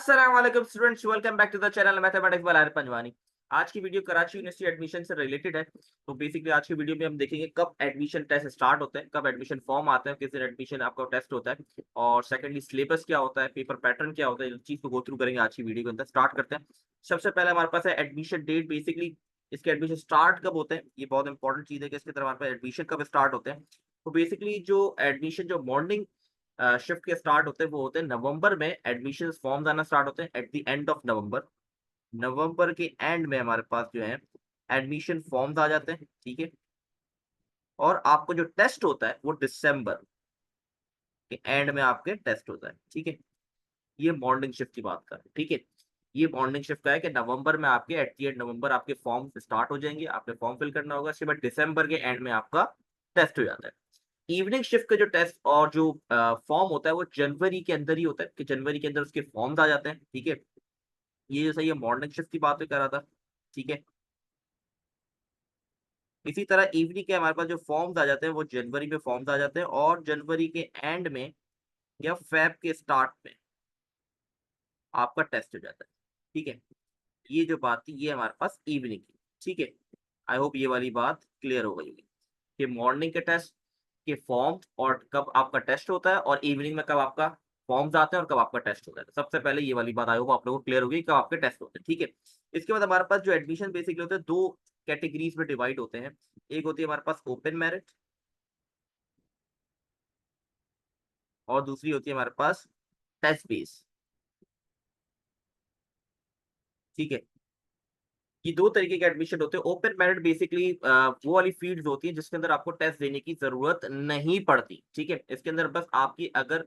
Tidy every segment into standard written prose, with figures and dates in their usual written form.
अस्सलाम वालेकुम students, welcome back to the channel mathematics by Arif Panjwani. आज की वीडियो कराची यूनिवर्सिटी एडमिशन से रिलेटेड है। तो बेसिकली आज की वीडियो में हम देखेंगे कब एडमिशन टेस्ट स्टार्ट होते हैं, कब एडमिशन फॉर्म आते हैं, किस दिन एडमिशन आपका टेस्ट होता है और सेकंडली सिलेबस क्या होता है, पेपर पैटर्न क्या होता है। इस चीज को गो थ्रू करेंगे आज की वीडियो के अंदर। स्टार्ट करते हैं। सबसे पहले हमारे पास है एडमिशन डेट। बेसिकली इसके एडमिशन स्टार्ट कब होते हैं, ये बहुत इंपॉर्टेंट चीज है कि इसके तरफ हमारे पास एडमिशन कब स्टार्ट होते हैं। तो बेसिकली जो एडमिशन जो मॉर्निंग शिफ्ट के स्टार्ट होते हैं वो होते हैं नवंबर में। एडमिशन फॉर्म्स आना स्टार्ट होते हैं at the end of November. नवंबर के एंड में हमारे पास जो है एडमिशन फॉर्म्स आ जाते हैं, ठीक है। और आपको जो टेस्ट होता है वो दिसंबर के एंड में आपके टेस्ट होता है, ठीक है। ये मॉर्निंग शिफ्ट की बात कर रहे हैं, ठीक है। ये मॉर्निंग शिफ्ट का है कि नवंबर में आपके एट द एंड नवंबर आपके फॉर्म स्टार्ट हो जाएंगे, आपने फॉर्म फिल करना होगा। इसके बाद दिसंबर के एंड में आपका टेस्ट हो जाता है। इवनिंग शिफ्ट का जो टेस्ट और जो फॉर्म होता है वो जनवरी के अंदर ही होता है कि जनवरी के अंदर उसके फॉर्म्स आ जाते हैं, ठीक है। ये जो सही है मॉर्निंग शिफ्ट की बात कर रहा था, ठीक है। इसी तरह इवनिंग के हमारे पास जो फॉर्म्स आ जाते हैं वो जनवरी में फॉर्म्स आ जाते हैं और जनवरी के एंड में या फेब के स्टार्ट में आपका टेस्ट हो जाता है, ठीक है। ये जो बात थी ये हमारे पास इवनिंग की, ठीक है। आई होप ये वाली बात क्लियर हो गई होगी कि मॉर्निंग के टेस्ट के फॉर्म और कब आपका टेस्ट होता है और इवनिंग में कब आपका फॉर्म्स आते हैं और कब आपका टेस्ट होता है। तो सबसे पहले ये वाली बात आई होप आप लोगों को क्लियर होगी कब आपके टेस्ट होते हैं, ठीक है। इसके बाद हमारे पास जो एडमिशन बेसिकली होते हैं दो कैटेगरीज में डिवाइड होते हैं। एक होती है हमारे पास ओपन मेरिट और दूसरी होती है हमारे पास टेस्ट बेस, ठीक है। ये दो तरीके के एडमिशन होते हैं। ओपन मेरिट बेसिकली वो वाली फील्ड्स होती है जिसके अंदर आपको टेस्ट देने की जरूरत नहीं पड़ती, ठीक है। इसके अंदर बस आपकी अगर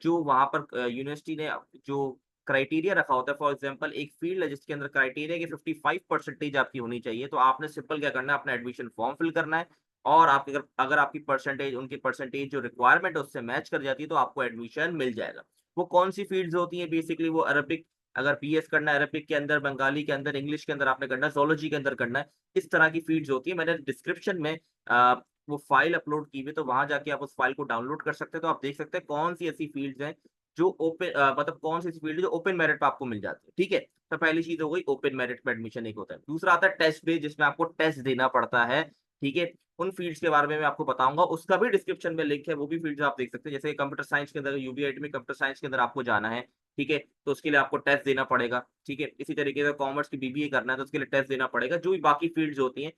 जो वहां पर यूनिवर्सिटी ने जो क्राइटेरिया रखा होता है, फॉर एग्जांपल एक फील्ड है जिसके अंदर क्राइटेरिया की 55% आपकी होनी चाहिए, तो आपने सिंपल क्या करना है, अपना एडमिशन फॉर्म फिल करना है। और आपकी अगर अगर आपकी परसेंटेज उनकी परसेंटेज जो रिक्वायरमेंट है उससे मैच कर जाती है तो आपको एडमिशन मिल जाएगा। वो कौन सी फील्ड्स होती हैं बेसिकली, वो अरबिक, अगर बीएस करना है अरबिक के अंदर, बंगाली के अंदर, इंग्लिश के अंदर आपने करना है, ज़ूलॉजी के अंदर करना है, इस तरह की फील्ड्स होती है। मैंने डिस्क्रिप्शन में वो फाइल अपलोड की हुई है, तो वहाँ जाके आप उस फाइल को डाउनलोड कर सकते हैं। तो आप देख सकते हैं कौन सी ऐसी फील्ड्स हैं जो ओपन मतलब कौन सी ऐसी फील्ड है जो ओपन मेरिट पे आपको मिल जाती है, ठीक है। तो पहली चीज़ हो गई ओपन मेरिट पे एडमिशन एक होता है। दूसरा आता है टेस्ट बेस्ड जिसमें आपको टेस्ट देना पड़ता है, ठीक है। उन फील्ड्स के बारे में मैं आपको बताऊँगा, उसका भी डिस्क्रिप्शन में लिंक है, वो भी फील्ड्स आप देख सकते हैं। जैसे कंप्यूटर साइंस के अंदर यूबीआईटी में कंप्यूटर साइंस के अंदर आपको जाना है, ठीक है, तो उसके लिए आपको टेस्ट देना पड़ेगा, ठीक है। इसी तरीके से कॉमर्स की बीबीए करना है तो उसके लिए टेस्ट देना पड़ेगा। जो भी बाकी फील्ड्स होती हैं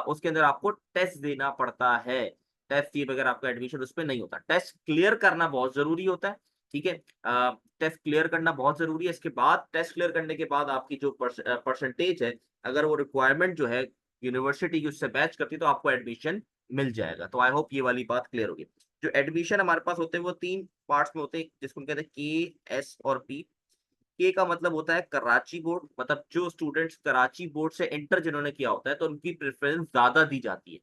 उसके अंदर आपको टेस्ट देना पड़ता है। टेस्ट दिए बगैर आपका एडमिशन उसपे नहीं होता। टेस्ट क्लियर करना बहुत ज़रूरी होता है, ठीक है। टेस्ट क्लियर करना बहुत ज़रूरी है। इसके बाद टेस्ट क्लियर करने के बाद आपकी जो परसेंटेज है, अगर वो रिक्वायरमेंट जो है यूनिवर्सिटी की उससे मैच करती है तो आपको एडमिशन मिल जाएगा। तो आई होप ये वाली बात क्लियर होगी। जो एडमिशन हमारे पास होते हैं वो 3 पार्ट्स में होते हैं जिसको हम कहते हैं के, एस और पी। के का मतलब होता है कराची बोर्ड, मतलब जो स्टूडेंट्स कराची बोर्ड से इंटर जिन्होंने किया होता है तो उनकी प्रेफरेंस ज़्यादा दी जाती है,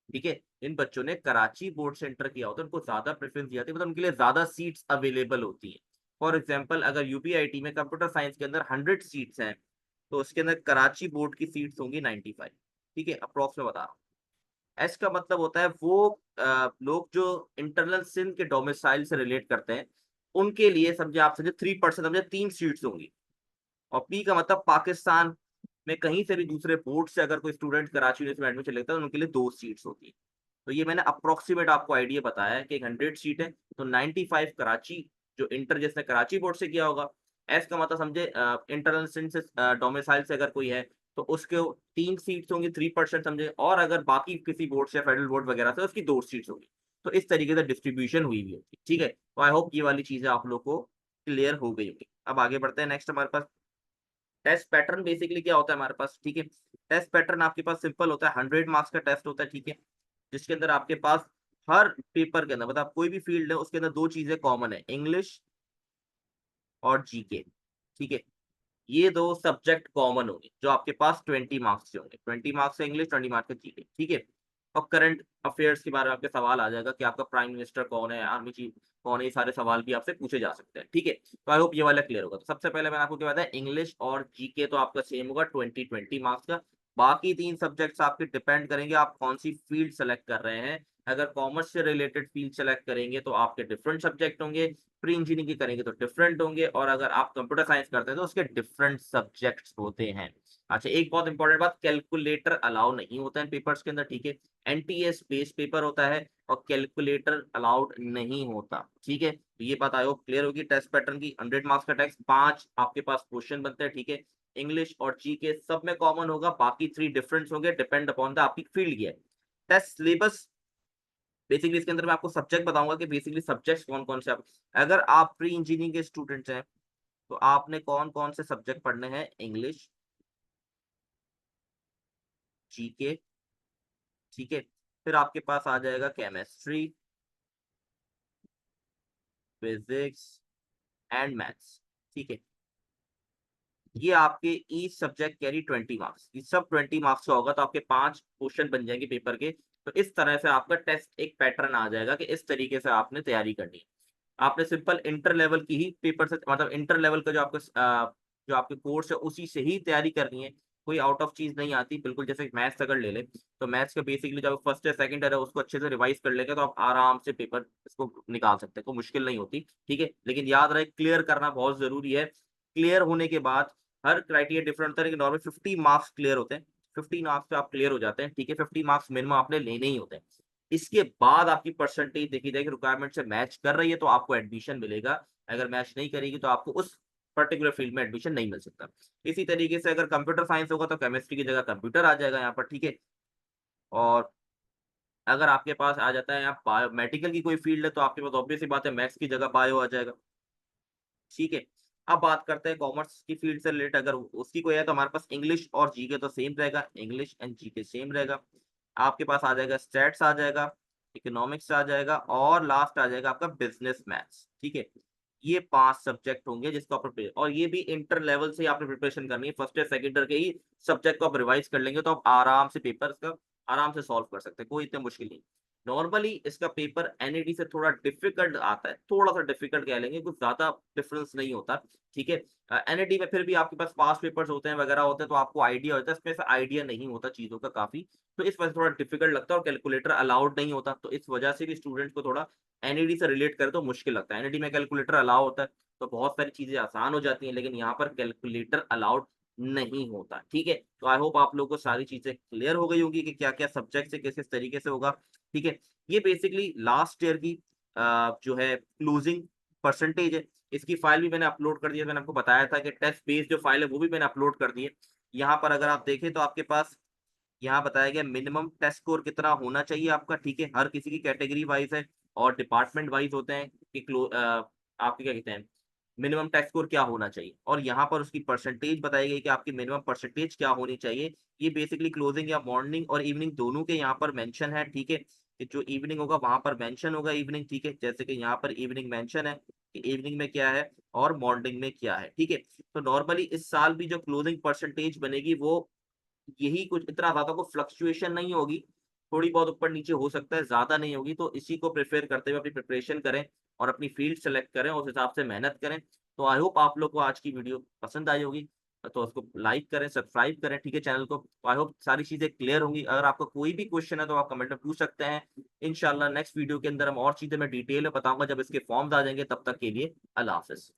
ठीक है। इन बच्चों ने कराची बोर्ड से इंटर किया होता है उनको ज़्यादा प्रेफरेंस दी जाती है, मतलब उनके लिए ज़्यादा सीट्स अवेलेबल होती हैं। फॉर एग्जाम्पल अगर यूपीआईटी में कंप्यूटर साइंस के अंदर 100 सीट्स हैं तो उसके अंदर कराची बोर्ड की सीट्स होंगी 95, ठीक है, अप्रॉक्स में बता रहा हूँ। एस का मतलब होता है वो लोग जो इंटरनल सिंध के डोमिसाइल से रिलेट करते हैं, उनके लिए समझे, आप समझे 3% समझे 3 सीट्स होंगी। और पी का मतलब पाकिस्तान में कहीं से भी दूसरे बोर्ड से अगर कोई स्टूडेंट कराची यूनिवर्सिटी में एडमिशन लेता है तो उनके लिए 2 सीट्स होती है। तो ये मैंने अप्रोक्सीमेट आपको आइडिया बताया है कि एक 100 सीट है तो 95 कराची, जो इंटर जिसने कराची बोर्ड से किया होगा। एस का मतलब समझे इंटरनल सिंध से डोमिसाइल से अगर कोई है तो उसके 3 सीट्स होंगी, 3% समझे। और अगर बाकी किसी बोर्ड से फेडरल बोर्ड वगैरह से उसकी 2 सीट्स होंगी। तो इस तरीके से डिस्ट्रीब्यूशन हुई हुई होती है, ठीक है। तो आई होप ये वाली चीजें आप लोग को क्लियर हो गई होगी। अब आगे बढ़ते हैं। नेक्स्ट हमारे पास टेस्ट पैटर्न बेसिकली क्या होता है हमारे पास, ठीक है। टेस्ट पैटर्न आपके पास सिंपल होता है, 100 मार्क्स का टेस्ट होता है, ठीक है। जिसके अंदर आपके पास हर पेपर के अंदर, मतलब कोई भी फील्ड है उसके अंदर दो चीजें कॉमन है, इंग्लिश और जीके, ठीक है। ये दो सब्जेक्ट कॉमन होंगे जो आपके पास 20 मार्क्स के होंगे। 20 मार्क्स का इंग्लिश, 20 मार्क्स का जीके, ठीक है। और करंट अफेयर्स के बारे में आपके सवाल आ जाएगा कि आपका प्राइम मिनिस्टर कौन है, आर्मी चीफ कौन है, ये सारे सवाल भी आपसे पूछे जा सकते हैं, ठीक है। तो आई होप ये वाला क्लियर होगा। तो सबसे पहले मैंने आपको क्या बताया, इंग्लिश और जीके तो आपका सेम होगा 20 मार्क्स का। बाकी 3 सब्जेक्ट्स आपके डिपेंड करेंगे आप कौन सी फील्ड सेलेक्ट कर रहे हैं। अगर कॉमर्स से रिलेटेड फील्ड सेलेक्ट करेंगे तो आपके डिफरेंट सब्जेक्ट होंगे, प्री इंजीनियरिंग की करेंगे तो डिफरेंट होंगे, और अगर आप कंप्यूटर साइंस करते हैं तो उसके डिफरेंट सब्जेक्ट्स होते हैं। अच्छा, एक बहुत इंपॉर्टेंट बात, कैलकुलेटर अलाउ नहीं होता है पेपर्स के अंदर, ठीक है। एनटीएस बेस्ड पेपर होता है और कैलकुलेटर अलाउड नहीं होता, ठीक है। तो ये बात आई होप क्लियर होगी। टेस्ट पैटर्न की 100 मार्क्स का टेस्ट, 5 आपके पास क्वेश्चन बनते हैं, ठीक है। इंग्लिश और जीके सब में कॉमन होगा, बाकी 3 डिफरेंस होंगे, डिपेंड अपॉन द आपकी फील्ड की है। टेस्ट सिलेबस बेसिकली इसके अंदर मैं आपको सब्जेक्ट बताऊंगा कि बेसिकली सब्जेक्ट्स कौन कौन से अगर आप प्री इंजीनियरिंग के स्टूडेंट्स हैं तो आपने कौन कौन से सब्जेक्ट पढ़ने हैं, इंग्लिश, जीके, ठीक है। फिर आपके पास आ जाएगा केमिस्ट्री, फिजिक्स एंड मैथ्स, ठीक है। ये आपके ईच सब्जेक्ट कैरी 20 मार्क्स, ये सब 20 मार्क्स का होगा, तो आपके 5 क्वेश्चन बन जाएंगे पेपर के। तो इस तरह से आपका टेस्ट एक पैटर्न आ जाएगा कि इस तरीके से आपने तैयारी करनी है। आपने सिंपल इंटर लेवल की ही पेपर से, मतलब इंटर लेवल का जो आपका जो आपके कोर्स है उसी से ही तैयारी करनी है, कोई आउट ऑफ चीज नहीं आती। बिल्कुल जैसे मैथ्स अगर ले ले तो मैथ्स का बेसिकली जब फर्स्ट या सेकंड ईयर है उसको अच्छे से रिवाइज कर लेंगे तो आप आराम से पेपर इसको निकाल सकते हैं, कोई मुश्किल नहीं होती, ठीक है। लेकिन याद रहे क्लियर करना बहुत जरूरी है। क्लियर होने के बाद हर क्राइटेरिया डिफरेंट होता है, लेकिन नॉर्मल 50 मार्क्स क्लियर होते हैं, 15 मार्क्स पे आप क्लियर हो जाते हैं, ठीक है। 50 मार्क्स मिनिमम आपने लेने ही होते हैं। इसके बाद आपकी परसेंटेज देखी जाएगी, रिक्वायरमेंट से मैच कर रही है तो आपको एडमिशन मिलेगा, अगर मैच नहीं करेगी तो आपको उस पर्टिकुलर फील्ड में एडमिशन नहीं मिल सकता। इसी तरीके से अगर कंप्यूटर साइंस होगा तो केमिस्ट्री की जगह कंप्यूटर आ जाएगा यहाँ पर, ठीक है। और अगर आपके पास आ जाता है यहाँ बायो मेडिकल की कोई फील्ड है तो आपके पास ऑब्वियस सी बात है मैथ्स की जगह बायो आ जाएगा, ठीक है। अब बात करते हैं कॉमर्स की फील्ड से रिलेटेड, अगर उसकी कोई है तो हमारे पास इंग्लिश और जीके तो सेम रहेगा, इंग्लिश एंड जीके सेम रहेगा। आपके पास आ जाएगा स्टैट्स आ जाएगा, इकोनॉमिक्स आ जाएगा, और लास्ट आ जाएगा आपका बिजनेस मैथ्स, ठीक है। ये 5 सब्जेक्ट होंगे जिसको आप प्रिपेयर, और ये भी इंटर लेवल से ही आपने प्रिपरेशन करनी है, फर्स्ट या सेकंड ईयर के ही सब्जेक्ट को आप रिवाइज कर लेंगे तो आप आराम से पेपर का आराम से सॉल्व कर सकते हैं, कोई इतनी मुश्किल नहीं। नॉर्मली इसका पेपर एनईडी से थोड़ा डिफिकल्ट आता है, थोड़ा सा डिफिकल्ट कह लेंगे, कुछ ज्यादा डिफरेंस नहीं होता, ठीक है। एनईडी में फिर भी आपके पास पास पेपर्स होते हैं वगैरह होते हैं तो आपको आइडिया होता है, इसमें से आइडिया नहीं होता चीजों का काफी, तो इस वजह से थोड़ा डिफिकल्ट लगता है, और कैलकुलेटर अलाउड नहीं होता, तो इस वजह से भी स्टूडेंट को थोड़ा एनईडी से रिलेट करे तो मुश्किल लगता है। एनईडी में कैलकुलेटर अलाउ होता है तो बहुत सारी चीजें आसान हो जाती हैं, लेकिन यहाँ पर कैलकुलेटर अलाउड नहीं होता, ठीक है। तो आई होप आप लोगों को सारी चीजें क्लियर हो गई होगी कि क्या क्या सब्जेक्ट से किस किस तरीके से होगा, ठीक है। ये बेसिकली लास्ट ईयर की जो है क्लोजिंग परसेंटेज है, इसकी फाइल भी मैंने अपलोड कर दी है, मैंने आपको बताया था कि टेस्ट बेस्ड जो फाइल है वो भी मैंने अपलोड कर दी है। यहाँ पर अगर आप देखें तो आपके पास यहाँ बताया गया मिनिमम टेस्ट स्कोर कितना होना चाहिए आपका, ठीक है। हर किसी की कैटेगरी वाइज है और डिपार्टमेंट वाइज होते हैं कि आपके क्या कहते हैं मिनिमम टेस्ट स्कोर क्या होना चाहिए, और यहाँ पर उसकी परसेंटेज बताई गई कि आपकी मिनिमम परसेंटेज क्या होनी चाहिए। ये बेसिकली क्लोजिंग या मॉर्निंग और इवनिंग दोनों के यहाँ पर मेंशन है, ठीक है। कि जो इवनिंग होगा वहां पर मेंशन होगा इवनिंग, ठीक है। जैसे कि यहाँ पर इवनिंग मेंशन है कि इवनिंग में क्या है और मॉर्निंग में क्या है, ठीक है। तो नॉर्मली इस साल भी जो क्लोजिंग परसेंटेज बनेगी वो यही कुछ, इतना ज्यादा को फ्लक्चुएशन नहीं होगी, थोड़ी बहुत ऊपर नीचे हो सकता है, ज्यादा नहीं होगी। तो इसी को प्रेफर करते हुए अपनी प्रिपरेशन करें और अपनी फील्ड सेलेक्ट करें, उस हिसाब से मेहनत करें। तो आई होप आप लोग को आज की वीडियो पसंद आई होगी, तो उसको लाइक करें, सब्सक्राइब करें, ठीक है, चैनल को। आई होप सारी चीजें क्लियर होंगी। अगर आपका कोई भी क्वेश्चन है तो आप कमेंट में पूछ सकते हैं। इंशाल्लाह नेक्स्ट वीडियो के अंदर हम और चीजें मैं डिटेल में बताऊंगा जब इसके फॉर्म्स आ जाएंगे, तब तक के लिए अल्लाह हाफिज।